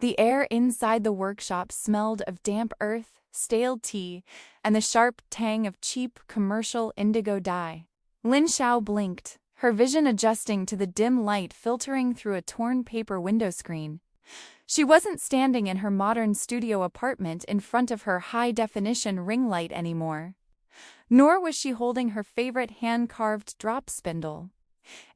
The air inside the workshop smelled of damp earth, stale tea, and the sharp tang of cheap commercial indigo dye. Lin Xiao blinked, her vision adjusting to the dim light filtering through a torn paper window screen. She wasn't standing in her modern studio apartment in front of her high-definition ring light anymore. Nor was she holding her favorite hand-carved drop spindle.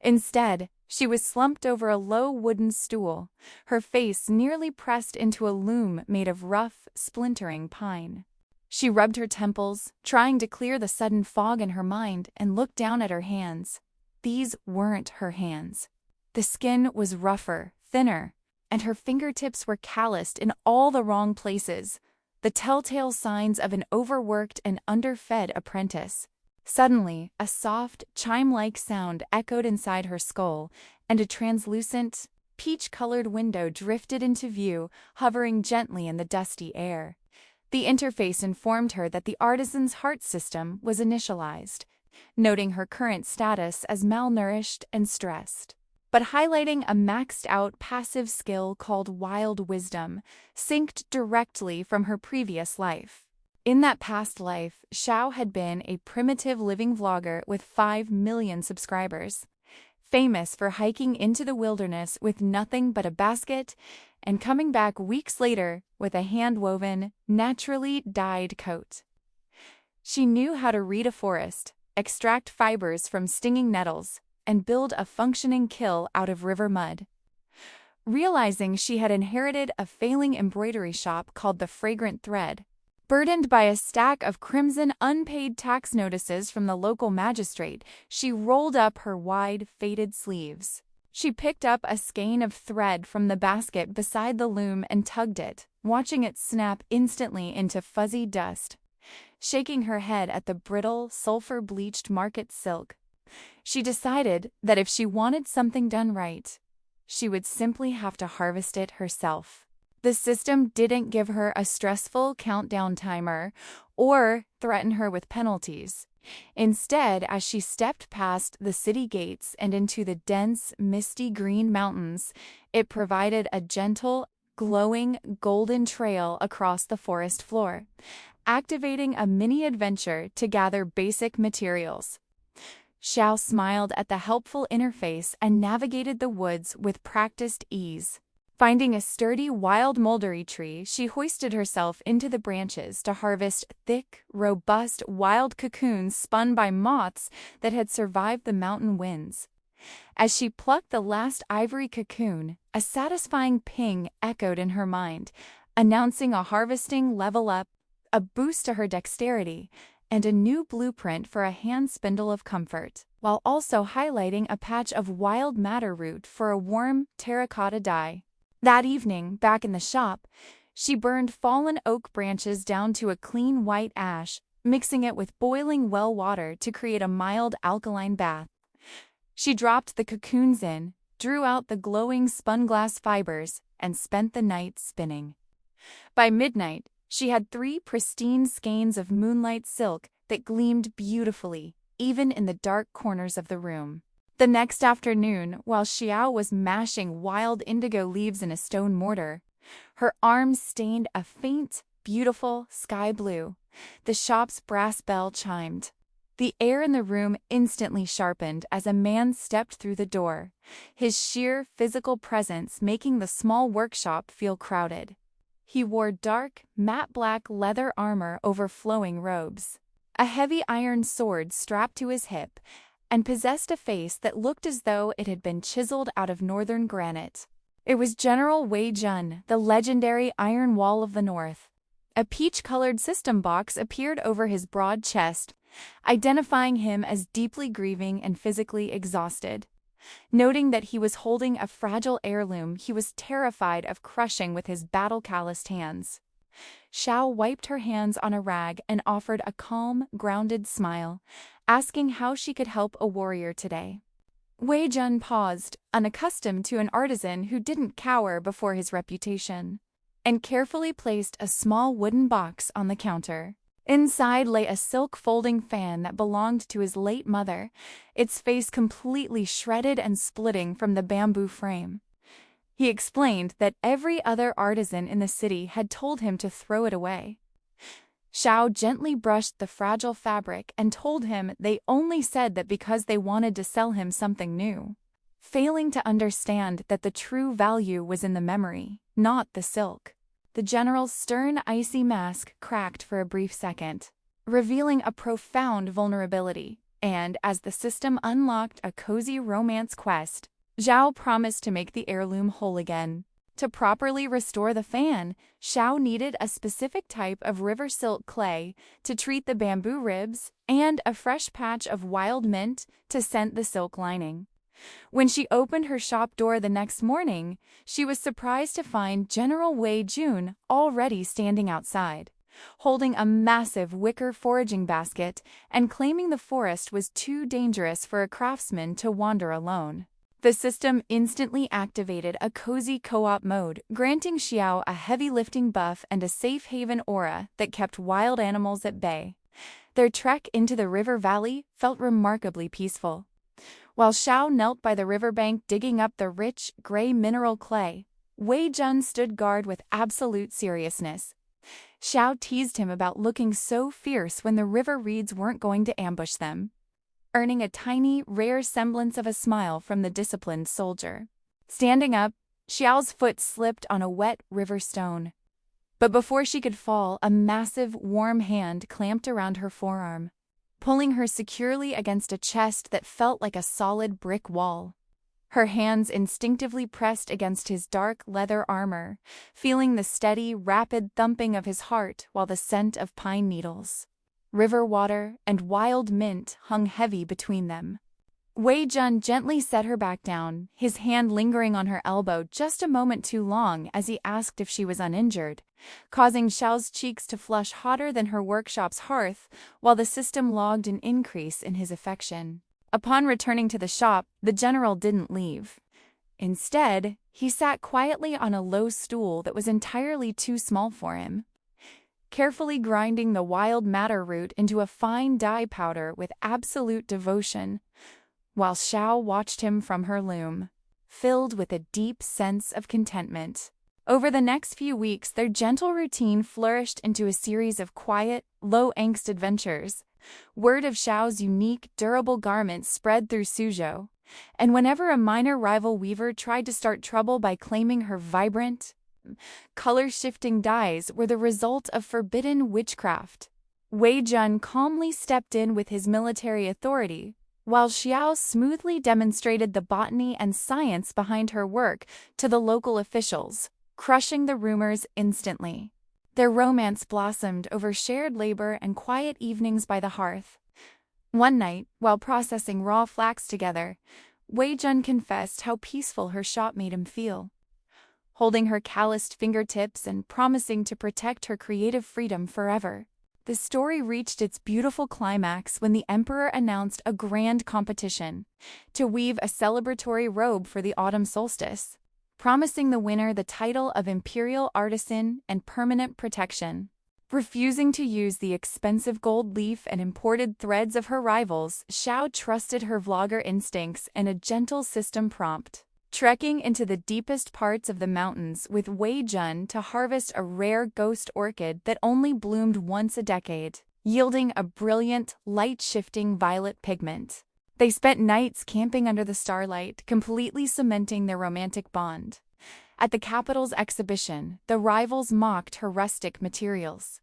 Instead, she was slumped over a low wooden stool, her face nearly pressed into a loom made of rough, splintering pine. She rubbed her temples, trying to clear the sudden fog in her mind, and looked down at her hands. These weren't her hands. The skin was rougher, thinner, and her fingertips were calloused in all the wrong places, the telltale signs of an overworked and underfed apprentice. Suddenly, a soft, chime-like sound echoed inside her skull, and a translucent, peach-colored window drifted into view, hovering gently in the dusty air. The interface informed her that the artisan's heart system was initialized, noting her current status as malnourished and stressed, but highlighting a maxed-out passive skill called Wild Wisdom, synced directly from her previous life. In that past life, Xiao had been a primitive living vlogger with 5 million subscribers, famous for hiking into the wilderness with nothing but a basket and coming back weeks later with a hand-woven, naturally dyed coat. She knew how to read a forest, extract fibers from stinging nettles, and build a functioning kiln out of river mud. Realizing she had inherited a failing embroidery shop called the Fragrant Thread, burdened by a stack of crimson unpaid tax notices from the local magistrate, she rolled up her wide, faded sleeves. She picked up a skein of thread from the basket beside the loom and tugged it, watching it snap instantly into fuzzy dust. Shaking her head at the brittle, sulfur-bleached market silk, she decided that if she wanted something done right, she would simply have to harvest it herself. The system didn't give her a stressful countdown timer or threaten her with penalties. Instead, as she stepped past the city gates and into the dense, misty green mountains, it provided a gentle, glowing, golden trail across the forest floor, activating a mini-adventure to gather basic materials. Xiao smiled at the helpful interface and navigated the woods with practiced ease. Finding a sturdy wild mulberry tree, she hoisted herself into the branches to harvest thick, robust wild cocoons spun by moths that had survived the mountain winds. As she plucked the last ivory cocoon, a satisfying ping echoed in her mind, announcing a harvesting level up, a boost to her dexterity, and a new blueprint for a hand spindle of comfort, while also highlighting a patch of wild madder root for a warm terracotta dye. That evening, back in the shop, she burned fallen oak branches down to a clean white ash, mixing it with boiling well water to create a mild alkaline bath. She dropped the cocoons in, drew out the glowing spun glass fibers, and spent the night spinning. By midnight, she had 3 pristine skeins of moonlight silk that gleamed beautifully, even in the dark corners of the room. The next afternoon, while Xiao was mashing wild indigo leaves in a stone mortar, her arms stained a faint, beautiful sky blue. The shop's brass bell chimed. The air in the room instantly sharpened as a man stepped through the door, his sheer physical presence making the small workshop feel crowded. He wore dark, matte black leather armor over flowing robes, a heavy iron sword strapped to his hip, and possessed a face that looked as though it had been chiseled out of northern granite. It was General Wei Jun, the legendary Iron Wall of the North. A peach-colored system box appeared over his broad chest, identifying him as deeply grieving and physically exhausted. Noting that he was holding a fragile heirloom he was terrified of crushing with his battle-calloused hands. Xiao wiped her hands on a rag and offered a calm, grounded smile, asking how she could help a warrior today. Wei Jun paused, unaccustomed to an artisan who didn't cower before his reputation, and carefully placed a small wooden box on the counter. Inside lay a silk folding fan that belonged to his late mother, its face completely shredded and splitting from the bamboo frame. He explained that every other artisan in the city had told him to throw it away. Xiao gently brushed the fragile fabric and told him they only said that because they wanted to sell him something new, failing to understand that the true value was in the memory, not the silk. The general's stern, icy mask cracked for a brief second, revealing a profound vulnerability, and as the system unlocked a cozy romance quest, Zhao promised to make the heirloom whole again. To properly restore the fan, Xiao needed a specific type of river silk clay to treat the bamboo ribs and a fresh patch of wild mint to scent the silk lining. When she opened her shop door the next morning, she was surprised to find General Wei Jun already standing outside, holding a massive wicker foraging basket and claiming the forest was too dangerous for a craftsman to wander alone. The system instantly activated a cozy co-op mode, granting Xiao a heavy lifting buff and a safe haven aura that kept wild animals at bay. Their trek into the river valley felt remarkably peaceful. While Xiao knelt by the riverbank digging up the rich, gray mineral clay, Wei Jun stood guard with absolute seriousness. Xiao teased him about looking so fierce when the river reeds weren't going to ambush them, earning a tiny, rare semblance of a smile from the disciplined soldier. Standing up, Xiao's foot slipped on a wet river stone. But before she could fall, a massive, warm hand clamped around her forearm, pulling her securely against a chest that felt like a solid brick wall. Her hands instinctively pressed against his dark leather armor, feeling the steady, rapid thumping of his heart while the scent of pine needles, river water, and wild mint hung heavy between them. Wei Jun gently set her back down, his hand lingering on her elbow just a moment too long as he asked if she was uninjured, causing Xiao's cheeks to flush hotter than her workshop's hearth while the system logged an increase in his affection. Upon returning to the shop, the general didn't leave. Instead, he sat quietly on a low stool that was entirely too small for him, carefully grinding the wild madder root into a fine dye powder with absolute devotion, while Xiao watched him from her loom, filled with a deep sense of contentment. Over the next few weeks, their gentle routine flourished into a series of quiet, low-angst adventures. Word of Xiao's unique, durable garments spread through Suzhou, and whenever a minor rival weaver tried to start trouble by claiming her vibrant, color-shifting dyes were the result of forbidden witchcraft, Wei Jun calmly stepped in with his military authority, while Xiao smoothly demonstrated the botany and science behind her work to the local officials, crushing the rumors instantly. Their romance blossomed over shared labor and quiet evenings by the hearth. One night, while processing raw flax together, Wei Jun confessed how peaceful her shop made him feel, holding her calloused fingertips and promising to protect her creative freedom forever. The story reached its beautiful climax when the emperor announced a grand competition to weave a celebratory robe for the autumn solstice, promising the winner the title of imperial artisan and permanent protection. Refusing to use the expensive gold leaf and imported threads of her rivals, Xiao trusted her vlogger instincts and a gentle system prompt, trekking into the deepest parts of the mountains with Wei Jun to harvest a rare ghost orchid that only bloomed once a decade, yielding a brilliant, light-shifting violet pigment. They spent nights camping under the starlight, completely cementing their romantic bond. At the capital's exhibition, the rivals mocked her rustic materials.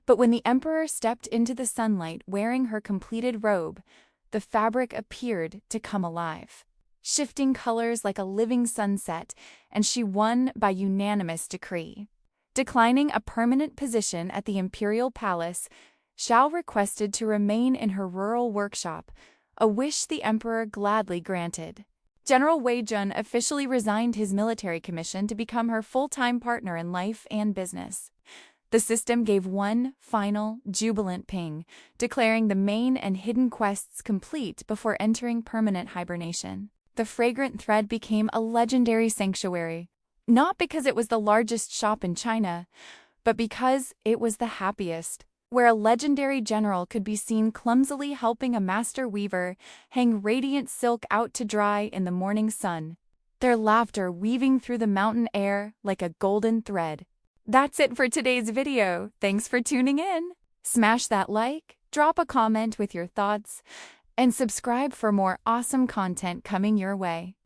But when the emperor stepped into the sunlight wearing her completed robe, the fabric appeared to come alive, shifting colors like a living sunset, and she won by unanimous decree. Declining a permanent position at the imperial palace, Xiao requested to remain in her rural workshop, a wish the emperor gladly granted. General Wei Jun officially resigned his military commission to become her full-time partner in life and business. The system gave one final, jubilant ping, declaring the main and hidden quests complete before entering permanent hibernation. The fragrant thread became a legendary sanctuary, not because it was the largest shop in China, but because it was the happiest, where a legendary general could be seen clumsily helping a master weaver hang radiant silk out to dry in the morning sun. their laughter weaving through the mountain air like a golden thread. That's it for today's video. Thanks for tuning in. Smash that like, drop a comment with your thoughts, and subscribe for more awesome content coming your way.